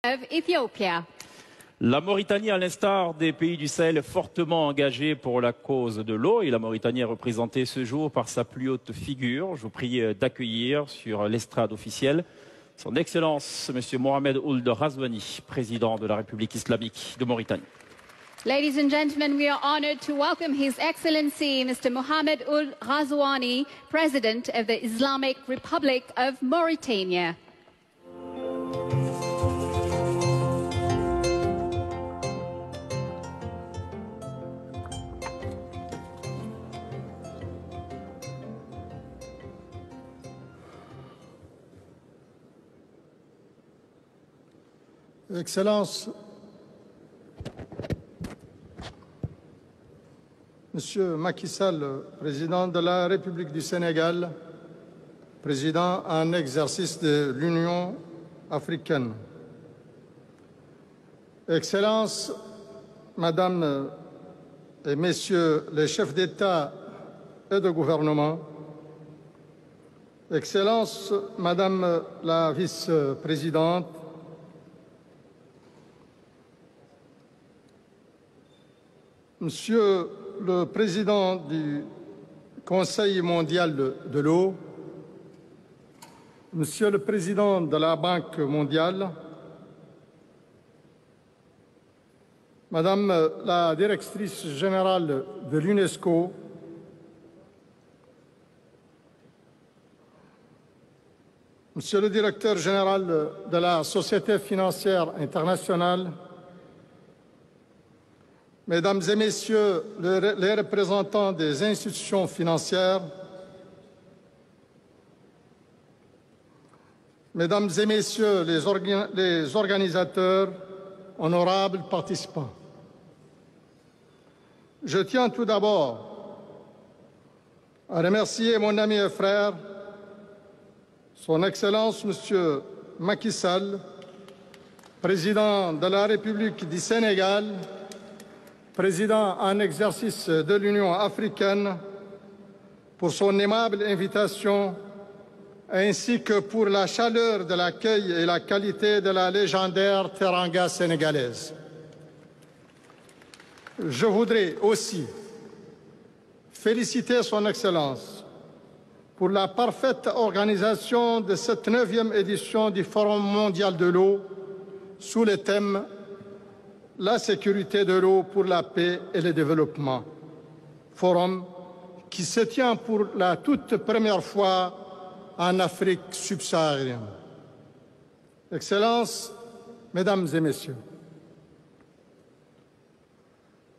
of Ethiopia. La Mauritanie, à l'instar des pays du Sahel, est fortement engagée pour la cause de l'eau et la Mauritanie est représentée ce jour par sa plus haute figure. Je vous prie d'accueillir sur l'estrade officielle son Excellence, M. Mohamed Ould Ghazouani, président de la République islamique de Mauritanie. Ladies and gentlemen, we are honored to welcome His Excellency Mr. Mohamed Ould Ghazouani, President of the Islamic Republic of Mauritania. Excellences, Monsieur Macky Sall, président de la République du Sénégal, président en exercice de l'Union africaine. Excellences, Madame et Messieurs les chefs d'État et de gouvernement, Excellences, Madame la vice-présidente, Monsieur le Président du Conseil mondial de l'eau, Monsieur le Président de la Banque mondiale, Madame la Directrice générale de l'UNESCO, Monsieur le Directeur général de la Société financière internationale, Mesdames et Messieurs les représentants des institutions financières, Mesdames et Messieurs les organisateurs, honorables participants, je tiens tout d'abord à remercier mon ami et frère, Son Excellence Monsieur Macky Sall, Président de la République du Sénégal, Président en exercice de l'Union africaine, pour son aimable invitation, ainsi que pour la chaleur de l'accueil et la qualité de la légendaire teranga sénégalaise. Je voudrais aussi féliciter Son Excellence pour la parfaite organisation de cette 9e édition du Forum mondial de l'eau sous le thème la sécurité de l'eau pour la paix et le développement. Forum qui se tient pour la toute première fois en Afrique subsaharienne. Excellences, Mesdames et Messieurs,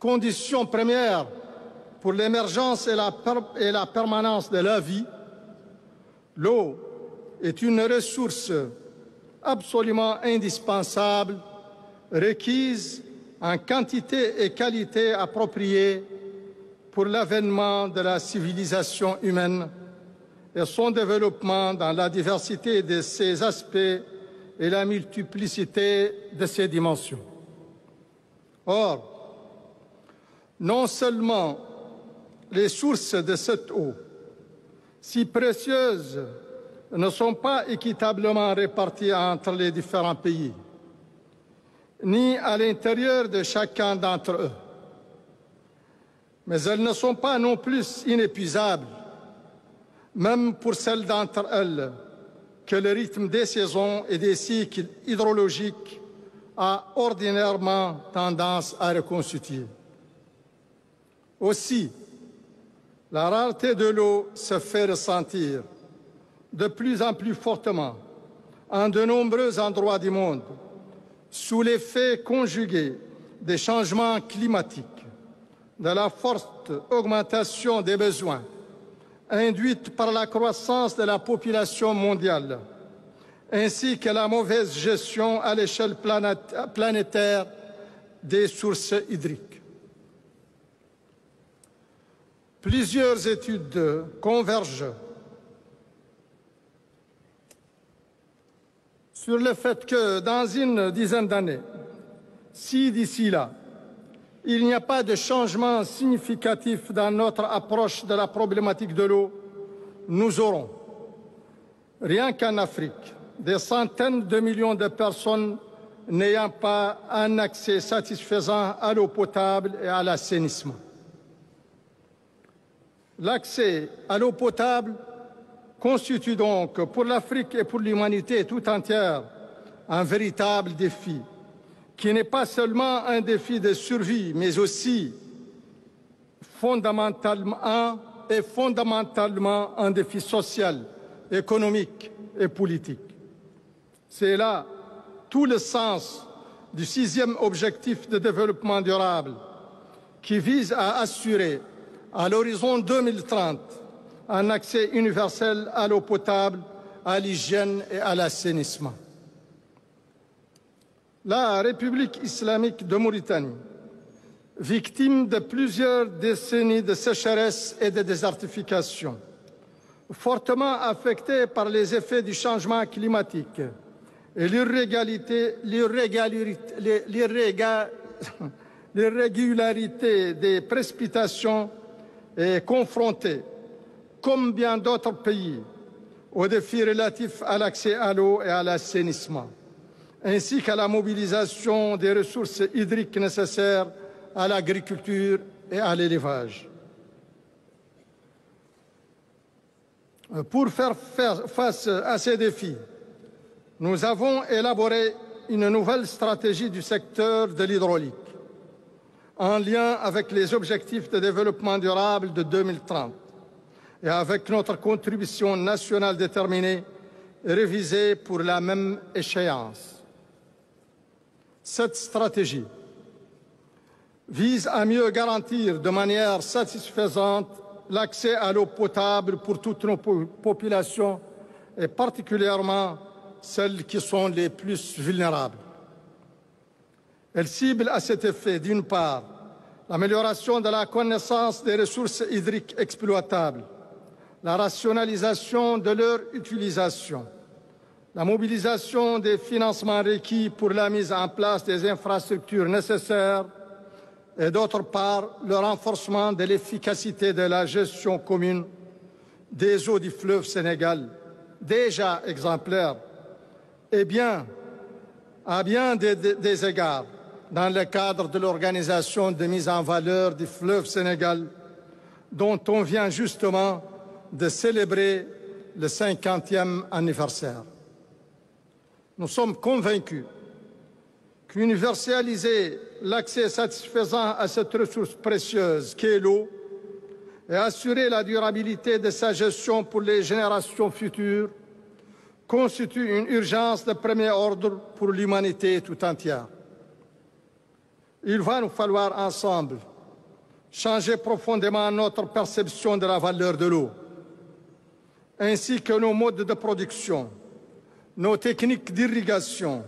condition première pour l'émergence et la permanence de la vie, l'eau est une ressource absolument indispensable, requise en quantité et qualité appropriées pour l'avènement de la civilisation humaine et son développement dans la diversité de ses aspects et la multiplicité de ses dimensions. Or, non seulement les sources de cette eau, si précieuses, ne sont pas équitablement réparties entre les différents pays, ni à l'intérieur de chacun d'entre eux. Mais elles ne sont pas non plus inépuisables, même pour celles d'entre elles que le rythme des saisons et des cycles hydrologiques a ordinairement tendance à reconstituer. Aussi, la rareté de l'eau se fait ressentir de plus en plus fortement en de nombreux endroits du monde, sous l'effet conjugué des changements climatiques, de la forte augmentation des besoins induite par la croissance de la population mondiale, ainsi que la mauvaise gestion à l'échelle planétaire des sources hydriques. Plusieurs études convergent sur le fait que dans une dizaine d'années, si d'ici là, il n'y a pas de changement significatif dans notre approche de la problématique de l'eau, nous aurons, rien qu'en Afrique, des centaines de millions de personnes n'ayant pas un accès satisfaisant à l'eau potable et à l'assainissement. L'accès à l'eau potable constitue donc pour l'Afrique et pour l'humanité tout entière un véritable défi, qui n'est pas seulement un défi de survie, mais aussi fondamentalement un défi social, économique et politique. C'est là tout le sens du 6e objectif de développement durable, qui vise à assurer à l'horizon 2030 un accès universel à l'eau potable, à l'hygiène et à l'assainissement. La République islamique de Mauritanie, victime de plusieurs décennies de sécheresse et de désertification, fortement affectée par les effets du changement climatique et l'irrégularité des précipitations, est confrontée, comme bien d'autres pays, aux défis relatifs à l'accès à l'eau et à l'assainissement, ainsi qu'à la mobilisation des ressources hydriques nécessaires à l'agriculture et à l'élevage. Pour faire face à ces défis, nous avons élaboré une nouvelle stratégie du secteur de l'hydraulique, en lien avec les objectifs de développement durable de 2030 et avec notre contribution nationale déterminée et révisée pour la même échéance. Cette stratégie vise à mieux garantir de manière satisfaisante l'accès à l'eau potable pour toutes nos populations et particulièrement celles qui sont les plus vulnérables. Elle cible à cet effet, d'une part, l'amélioration de la connaissance des ressources hydriques exploitables, la rationalisation de leur utilisation, la mobilisation des financements requis pour la mise en place des infrastructures nécessaires et d'autre part, le renforcement de l'efficacité de la gestion commune des eaux du fleuve Sénégal, déjà exemplaire, et à bien des égards, dans le cadre de l'organisation de mise en valeur du fleuve Sénégal, dont on vient justement de célébrer le 50e anniversaire. Nous sommes convaincus qu'universaliser l'accès satisfaisant à cette ressource précieuse qu'est l'eau et assurer la durabilité de sa gestion pour les générations futures constitue une urgence de premier ordre pour l'humanité tout entière. Il va nous falloir ensemble changer profondément notre perception de la valeur de l'eau, ainsi que nos modes de production, nos techniques d'irrigation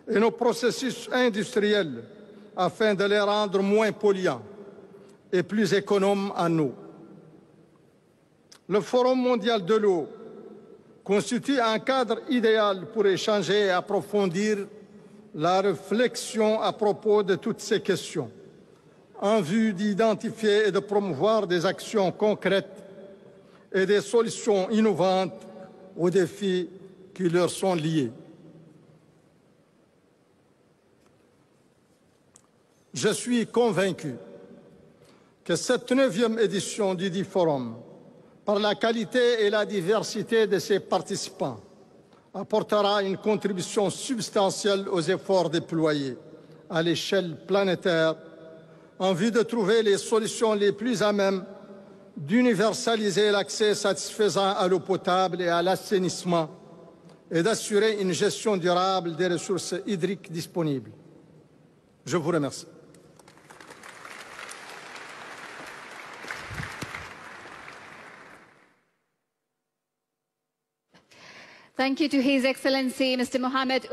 et nos processus industriels afin de les rendre moins polluants et plus économes en eau. Le Forum mondial de l'eau constitue un cadre idéal pour échanger et approfondir la réflexion à propos de toutes ces questions, en vue d'identifier et de promouvoir des actions concrètes et des solutions innovantes aux défis qui leur sont liés. Je suis convaincu que cette 9e édition du dit Forum, par la qualité et la diversité de ses participants, apportera une contribution substantielle aux efforts déployés à l'échelle planétaire en vue de trouver les solutions les plus à même d'universaliser l'accès satisfaisant à l'eau potable et à l'assainissement et d'assurer une gestion durable des ressources hydriques disponibles. Je vous remercie. Thank you to His Excellency, Mr. Mohamed